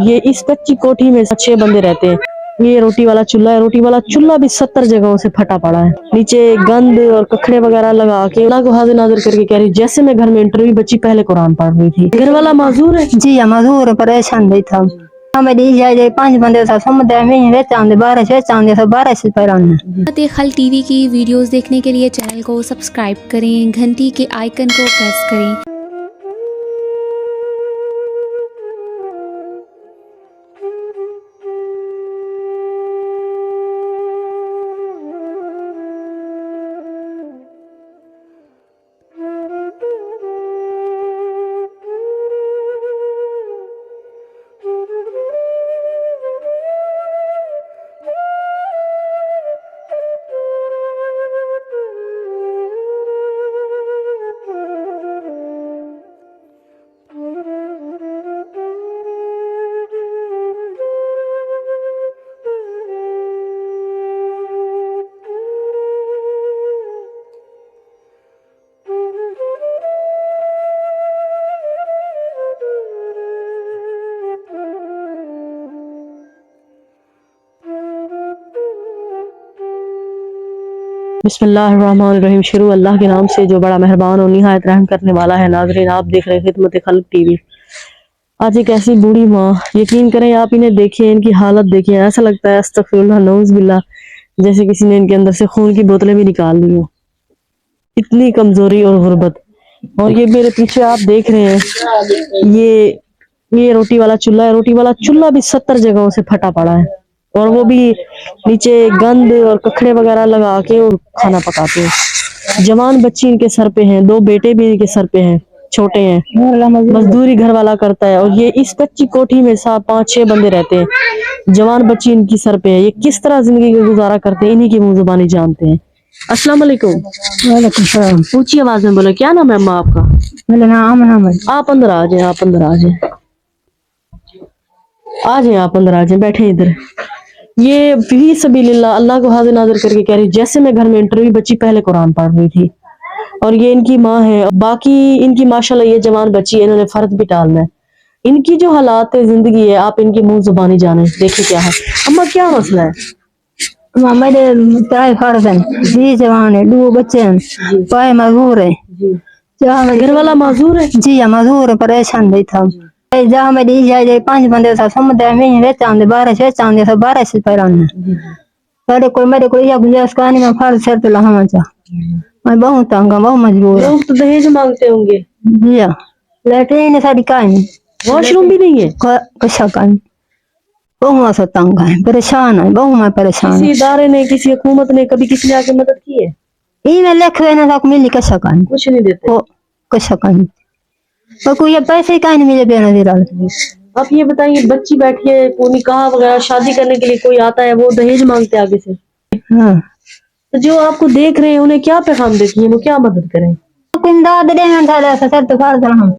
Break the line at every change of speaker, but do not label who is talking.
یہ اس کچی کوٹھی میں 6 بندے رہتے ہیں. یہ روٹی والا چولہا ہے. روٹی والا چولہا بھی 70 جگہوں سے پھٹا پڑا ہے. نیچے گند اور ککڑے وغیرہ لگا کے اللہ کو حاضر ناظر کر کے کہہ رہی جیسے میں گھر میں انٹرویو بچی پہلے قرآن پڑھ رہی تھی. گھر والا معذور ہے.
جی معذور پریشان نہیں تھا. ہمیں جائے 5 بندے تھا سمجھ میں چاندے 12 چاندے 12 پیران.
خل ٹی وی کی ویڈیوز دیکھنے کے لیے چینل کو سبسکرائب کریں، گھنٹی کے آئیکن کو پریس کریں.
بسم اللہ الرحمن الرحیم. شروع اللہ کے نام سے جو بڑا مہربان اور نہایت رحم کرنے والا ہے. ناظرین آپ دیکھ رہے ہیں خدمت خلق ٹی وی. آج ایک ایسی بوڑھی ماں، یقین کریں آپ انہیں دیکھیں، ان کی حالت دیکھیں، ایسا لگتا ہے استغفر اللہ نعوذ باللہ جیسے کسی نے ان کے اندر سے خون کی بوتلیں بھی نکال لی ہوں. اتنی کمزوری اور غربت. اور یہ میرے پیچھے آپ دیکھ رہے ہیں یہ روٹی والا چولہا ہے. روٹی والا چولہا بھی 70 جگہوں سے پھٹا پڑا ہے. اور وہ بھی نیچے گند اور ککڑے وغیرہ لگا کے اور کھانا پکاتے ہیں. جوان بچی ان کے سر پہ ہیں، 2 بیٹے بھی ان کے سر پہ ہیں، چھوٹے ہیں. مزدوری گھر والا کرتا ہے. اور یہ اس کچی کوٹھی میں 5-6 بندے رہتے ہیں. جوان بچی ان کی سر پہ ہے. یہ کس طرح زندگی کا گزارا کرتے ہیں انہی کی منہ زبانی جانتے ہیں. السلام علیکم.
وعلیکم السلام.
اونچی آواز میں بولے. کیا نام ہے اماں آپ کا؟
میرا نام ہے.
آپ اندر آ جائیں. آپ اندر آ جائیں. آ جائیں آپ اندر آ جائیں. بیٹھیں ادھر. یہ فی سبیل اللہ اللہ کو حاضر ناظر کر کے کہہ رہی جیسے میں گھر میں انٹرویو بچی پہلے قرآن پڑھ رہی تھی. اور یہ ان کی ماں ہے. باقی ان کی ماشاءاللہ یہ جوان بچی ہے، انہوں نے فرض بھی ٹالنا ہے. ان کی جو حالات زندگی ہے آپ ان کی منہ زبانی جانیں. دیکھیں کیا ہے. اماں کیا مسئلہ ہے؟
میرے 3 فرض ہیں، 20 جوان ہیں، 2 بچے ہیں، پائے معذور ہیں.
گھر والا معذور ہے.
جی معذور پریشان نہیں تھا. جہاں میں جائے 5 بندے تھا سمجھ میں چاندے 12 چاندے 12 پیران. میرے کو یہ گنجائش کہانی میں فرض سے تو لہا چاہ میں بہت تنگ ہوں، بہت مجبور ہوں.
لوگ تو دہیج مانگتے ہوں گے.
جی لیٹرین ساری کہیں
واش روم بھی نہیں ہے.
کچھ کہیں بہت سا تنگ ہے، پریشان ہے، بہت میں پریشان.
کسی ادارے نے، کسی حکومت نے کبھی کسی نے آ کے مدد کی ہے؟
میں لکھ رہے ملی کچھ کہیں
کچھ نہیں دیتے.
کچھ کہیں کوئی پیسے کہیں نہیں ملے بینا دے رہا.
آپ یہ بتائیے بچی بیٹھی ہے، کوئی نکاح وغیرہ شادی کرنے کے لیے کوئی آتا ہے وہ دہیج مانگتے آگے سے.
ہاں
تو جو آپ کو دیکھ رہے ہیں انہیں کیا پیغام دیتی ہیں، وہ کیا مدد کریں؟
امداد دینا تھا سر تو فرض رہا.